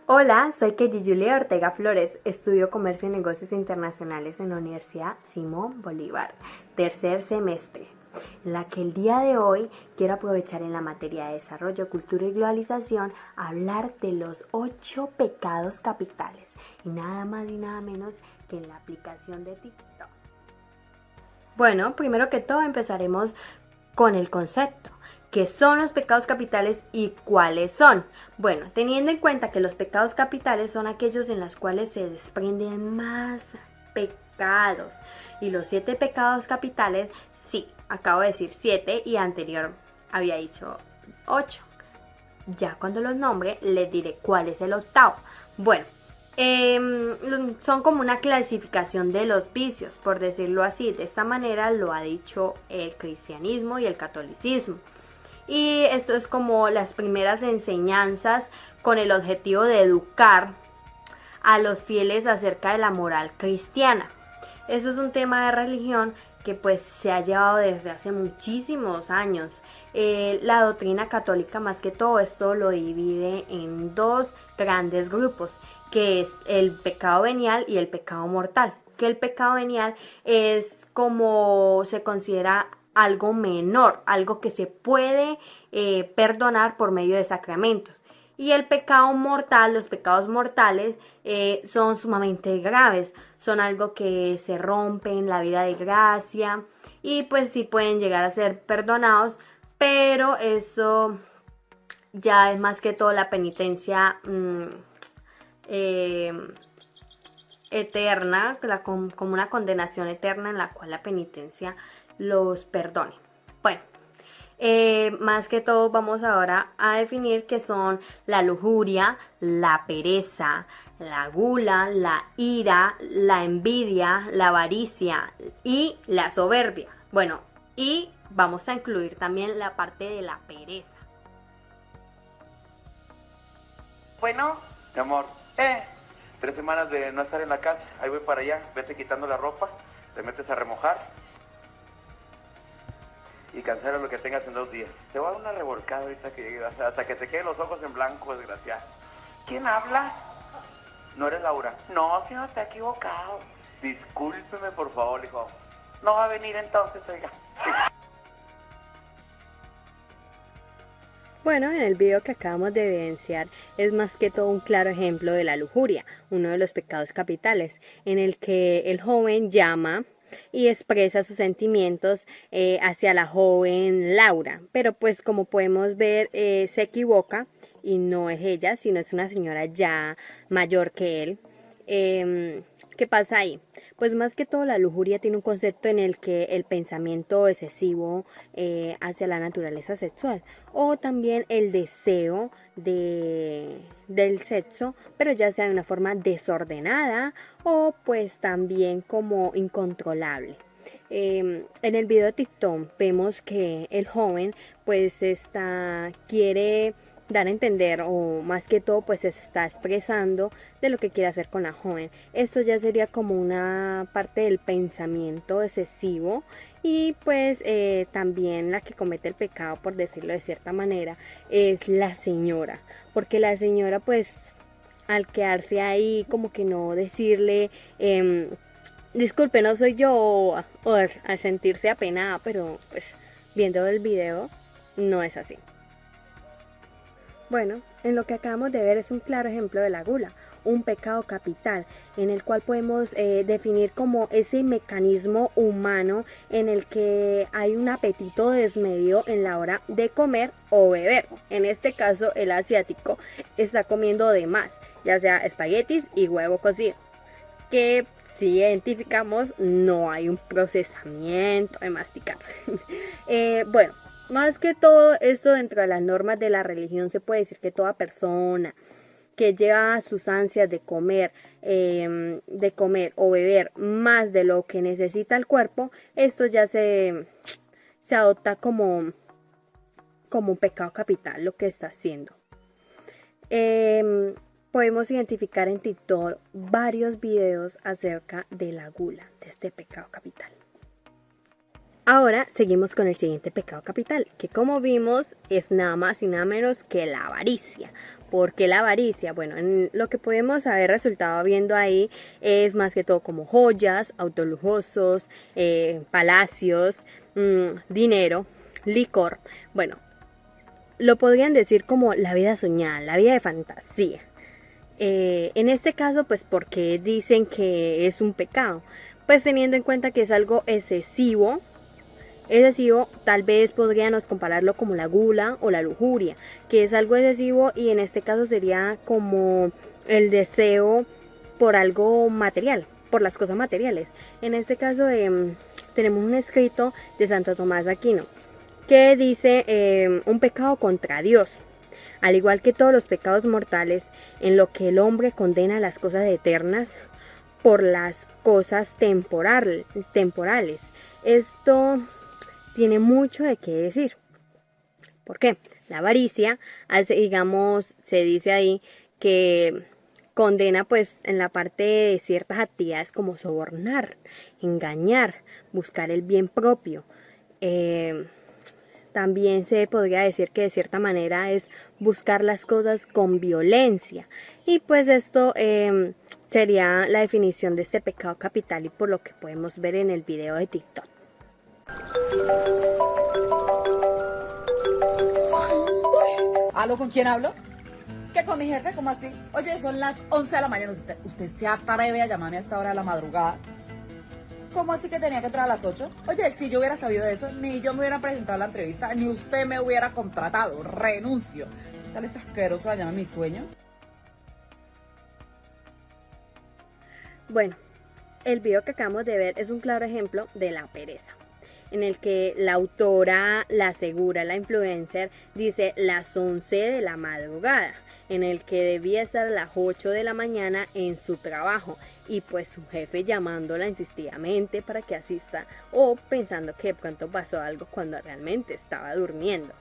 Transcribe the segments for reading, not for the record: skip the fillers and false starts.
Hola, soy Kelly Julia Ortega Flores, estudio Comercio y Negocios Internacionales en la Universidad Simón Bolívar, tercer semestre, en la que el día de hoy quiero aprovechar en la materia de Desarrollo, Cultura y Globalización hablar de los 8 pecados capitales y nada más y nada menos que en la aplicación de TikTok. Bueno, primero que todo empezaremos con el concepto. ¿Qué son los pecados capitales y cuáles son? Bueno, teniendo en cuenta que los pecados capitales son aquellos en los cuales se desprenden más pecados. Y los 7 pecados capitales, sí, acabo de decir 7 y anterior había dicho 8. Ya cuando los nombre les diré cuál es el octavo. Bueno, son como una clasificación de los vicios, por decirlo así. De esta manera lo ha dicho el cristianismo y el catolicismo. Y esto es como las primeras enseñanzas con el objetivo de educar a los fieles acerca de la moral cristiana. Eso es un tema de religión que pues se ha llevado desde hace muchísimos años. La doctrina católica más que todo esto lo divide en dos grandes grupos, que es el pecado venial y el pecado mortal. Que el pecado venial es como se considera algo menor, algo que se puede perdonar por medio de sacramentos. Y el pecado mortal, los pecados mortales son sumamente graves, son algo que se rompen la vida de gracia y pues sí pueden llegar a ser perdonados, pero eso ya es más que todo la penitencia eh, eterna, como una condenación eterna en la cual la penitencia los perdone. Bueno, más que todo vamos ahora a definir qué son la lujuria, la pereza, la gula, la ira, la envidia, la avaricia y la soberbia. Bueno, y vamos a incluir también la parte de la pereza. Bueno, mi amor, 3 semanas de no estar en la casa, ahí voy para allá, vete quitando la ropa, te metes a remojar y cancela lo que tengas en 2 días. Te voy a dar una revolcada ahorita que llegue, hasta que te queden los ojos en blanco, desgraciado. ¿Quién habla? ¿No eres Laura? No, si no te he equivocado. Discúlpeme, por favor, hijo. No va a venir entonces, oiga. Bueno, en el video que acabamos de evidenciar es más que todo un claro ejemplo de la lujuria, uno de los pecados capitales, en el que el joven llama y expresa sus sentimientos hacia la joven Laura, pero pues como podemos ver se equivoca y no es ella, sino es una señora ya mayor que él. ¿Qué pasa ahí? Pues más que todo la lujuria tiene un concepto en el que el pensamiento excesivo hacia la naturaleza sexual o también el deseo del sexo, pero ya sea de una forma desordenada o pues también como incontrolable. En el video de TikTok vemos que el joven pues quiere dar a entender o más que todo pues se está expresando de lo que quiere hacer con la joven. Esto ya sería como una parte del pensamiento excesivo y pues también la que comete el pecado, por decirlo de cierta manera, es la señora, porque la señora pues al quedarse ahí como que no decirle disculpe, no soy yo, o al sentirse apenada, pero pues viendo el video no es así. Bueno, en lo que acabamos de ver es un claro ejemplo de la gula, un pecado capital, en el cual podemos definir como ese mecanismo humano en el que hay un apetito desmedido en la hora de comer o beber. En este caso, el asiático está comiendo de más, ya sea espaguetis y huevo cocido, que si identificamos no hay un procesamiento de masticar. Bueno, más que todo esto dentro de las normas de la religión se puede decir que toda persona que lleva sus ansias de comer o beber más de lo que necesita el cuerpo, esto ya se adopta como un pecado capital lo que está haciendo. Podemos identificar en TikTok varios videos acerca de la gula, de este pecado capital. Ahora seguimos con el siguiente pecado capital, que como vimos es nada más y nada menos que la avaricia. ¿Por qué la avaricia? Bueno, en lo que podemos haber resultado viendo ahí es más que todo como joyas, autos lujosos, palacios, dinero, licor. Bueno, lo podrían decir como la vida soñada, la vida de fantasía. En este caso, pues, porque dicen que es un pecado? Pues teniendo en cuenta que es algo excesivo, tal vez podríamos compararlo como la gula o la lujuria, que es algo excesivo y en este caso sería como el deseo por algo material, por las cosas materiales. En este caso tenemos un escrito de Santo Tomás de Aquino que dice un pecado contra Dios. Al igual que todos los pecados mortales, en lo que el hombre condena las cosas eternas por las cosas temporales. Esto tiene mucho de qué decir. ¿Por qué? La avaricia, digamos, se dice ahí que condena pues en la parte de ciertas actividades como sobornar, engañar, buscar el bien propio. También se podría decir que de cierta manera es buscar las cosas con violencia. Y pues esto sería la definición de este pecado capital y por lo que podemos ver en el video de TikTok. ¿Aló, con quién hablo? ¿Qué con mi jefe? ¿Cómo así? Oye, son las 11 de la mañana. ¿Usted se atreve a llamarme a esta hora de la madrugada? ¿Cómo así que tenía que entrar a las 8? Oye, si yo hubiera sabido eso, ni yo me hubiera presentado a la entrevista, ni usted me hubiera contratado. Renuncio. ¿Tal está asqueroso a llamarme mi sueño? Bueno, el video que acabamos de ver es un claro ejemplo de la pereza, en el que la autora, la asegura, la influencer, dice las 11 de la madrugada, en el que debía estar a las 8 de la mañana en su trabajo y pues su jefe llamándola insistidamente para que asista o pensando que de pronto pasó algo cuando realmente estaba durmiendo.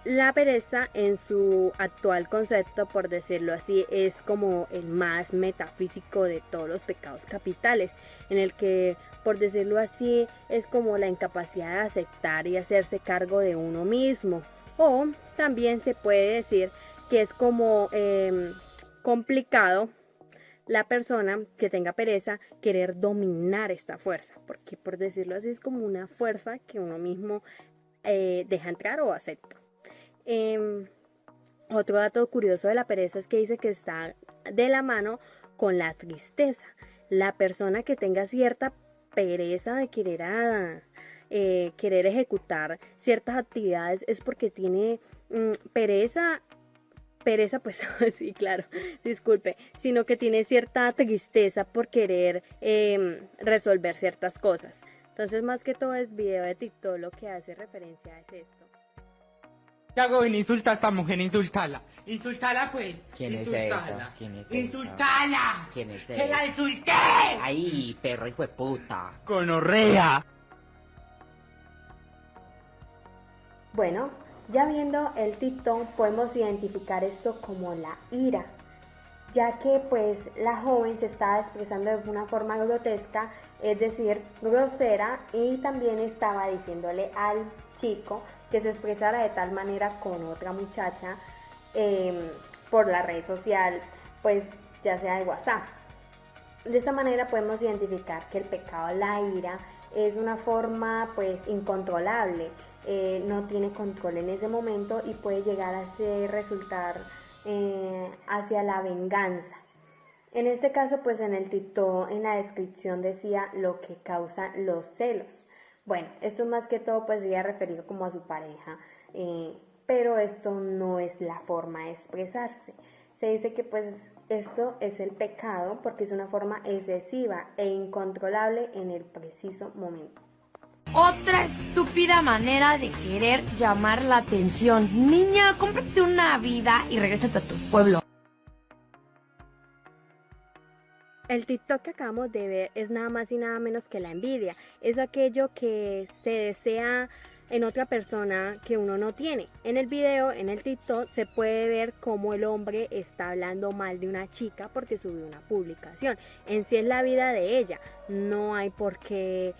La pereza en su actual concepto, por decirlo así, es como el más metafísico de todos los pecados capitales, en el que, por decirlo así, es como la incapacidad de aceptar y hacerse cargo de uno mismo. O también se puede decir que es como complicado la persona que tenga pereza querer dominar esta fuerza, porque por decirlo así es como una fuerza que uno mismo deja entrar o acepta. Otro dato curioso de la pereza es que dice que está de la mano con la tristeza. La persona que tenga cierta pereza de querer ejecutar ciertas actividades es porque tiene pereza pues sí, claro, disculpe, sino que tiene cierta tristeza por querer resolver ciertas cosas. Entonces, más que todo es video de TikTok lo que hace referencia es esto. Yago, ven, insulta a esta mujer, insúltala. Insúltala, pues. ¿Quién es Insúltala. esta? ¿Quién es esta? ¡Insúltala! ¿Quién es ¡Que la esta? insulté! ¡Ay, perro hijo de puta! ¡Gonorrea! Bueno, ya viendo el TikTok podemos identificar esto como la ira, ya que pues la joven se estaba expresando de una forma grotesca, es decir, grosera, y también estaba diciéndole al chico que se expresara de tal manera con otra muchacha por la red social, pues ya sea de WhatsApp. De esta manera podemos identificar que el pecado, la ira, es una forma pues incontrolable, no tiene control en ese momento y puede llegar a resultar hacia la venganza. En este caso, pues en el TikTok, en la descripción decía lo que causan los celos. Bueno, esto más que todo pues sería referido como a su pareja, pero esto no es la forma de expresarse. Se dice que pues esto es el pecado porque es una forma excesiva e incontrolable en el preciso momento. Otra estúpida manera de querer llamar la atención. Niña, cómprate una vida y regrésate a tu pueblo. El TikTok que acabamos de ver es nada más y nada menos que la envidia. Es aquello que se desea en otra persona que uno no tiene. En el video, en el TikTok, se puede ver cómo el hombre está hablando mal de una chica porque subió una publicación. En sí es la vida de ella, no hay por qué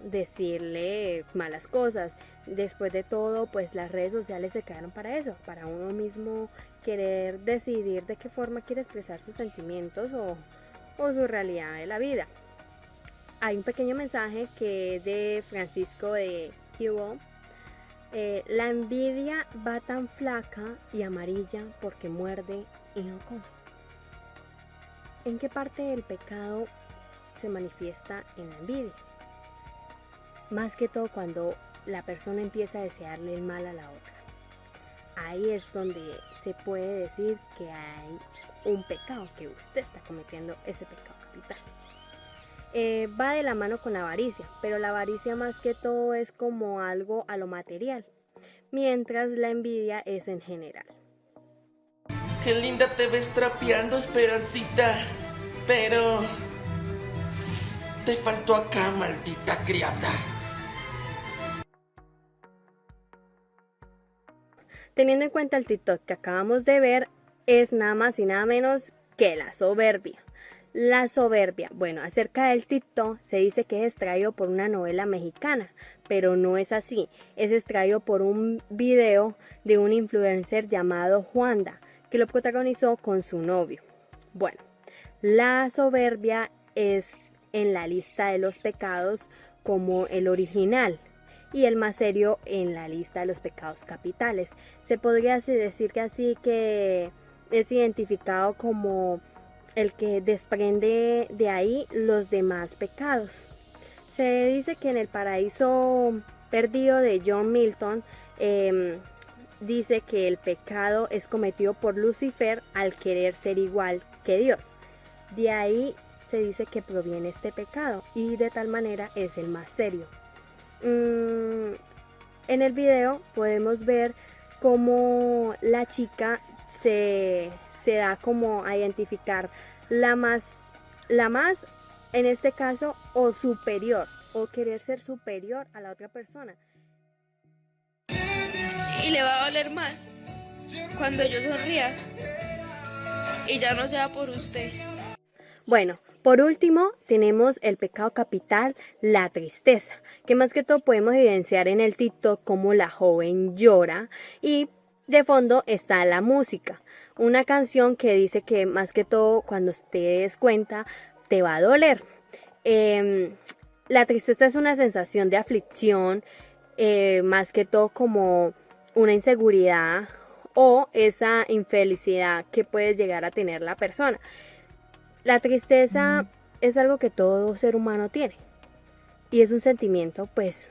decirle malas cosas. Después de todo, pues las redes sociales se crearon para eso, para uno mismo querer decidir de qué forma quiere expresar sus sentimientos o su realidad de la vida. Hay un pequeño mensaje que es de Francisco de Cubo. La envidia va tan flaca y amarilla porque muerde y no come. ¿En qué parte del pecado se manifiesta en la envidia? Más que todo cuando la persona empieza a desearle el mal a la otra. Ahí es donde se puede decir que hay un pecado, que usted está cometiendo ese pecado capital. Va de la mano con la avaricia, pero la avaricia más que todo es como algo a lo material, mientras la envidia es en general. Qué linda te ves trapeando, Esperancita, pero te faltó acá, maldita criada. Teniendo en cuenta el TikTok que acabamos de ver, es nada más y nada menos que la soberbia. La soberbia, bueno, acerca del TikTok se dice que es extraído por una novela mexicana, pero no es así. Es extraído por un video de un influencer llamado Juanda, que lo protagonizó con su novio. Bueno, la soberbia es en la lista de los pecados como el original y el más serio en la lista de los pecados capitales. Se podría decir que así que es identificado como el que desprende de ahí los demás pecados. Se dice que en el paraíso perdido de John Milton dice que el pecado es cometido por Lucifer al querer ser igual que Dios. De ahí se dice que proviene este pecado y de tal manera es el más serio. En el video podemos ver cómo la chica se da como a identificar la más en este caso o superior o querer ser superior a la otra persona. Y le va a doler más cuando yo sonría y ya no sea por usted. Bueno, por último tenemos el pecado capital, la tristeza, que más que todo podemos evidenciar en el TikTok como la joven llora y de fondo está la música, una canción que dice que más que todo cuando te des cuenta te va a doler. La tristeza es una sensación de aflicción, más que todo como una inseguridad o esa infelicidad que puede llegar a tener la persona. La tristeza es algo que todo ser humano tiene y es un sentimiento pues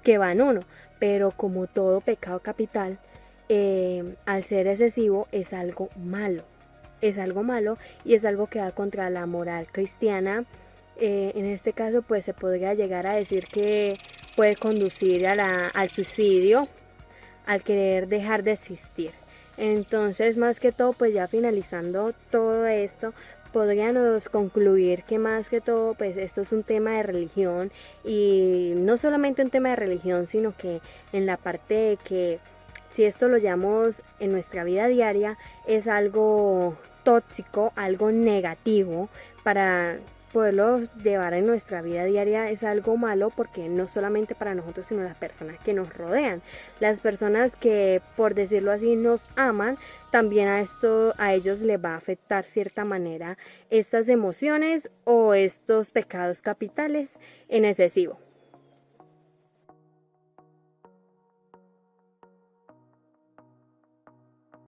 que va en uno, pero como todo pecado capital, al ser excesivo es algo malo y es algo que va contra la moral cristiana. En este caso pues se podría llegar a decir que puede conducir al suicidio, al querer dejar de existir. Entonces más que todo pues ya finalizando todo esto, podríamos concluir que más que todo pues esto es un tema de religión y no solamente un tema de religión, sino que en la parte de que si esto lo llevamos en nuestra vida diaria es algo tóxico, algo negativo. Para poderlo llevar en nuestra vida diaria es algo malo porque no solamente para nosotros sino las personas que nos rodean, las personas que por decirlo así nos aman, también a ellos les va a afectar cierta manera estas emociones o estos pecados capitales en excesivo.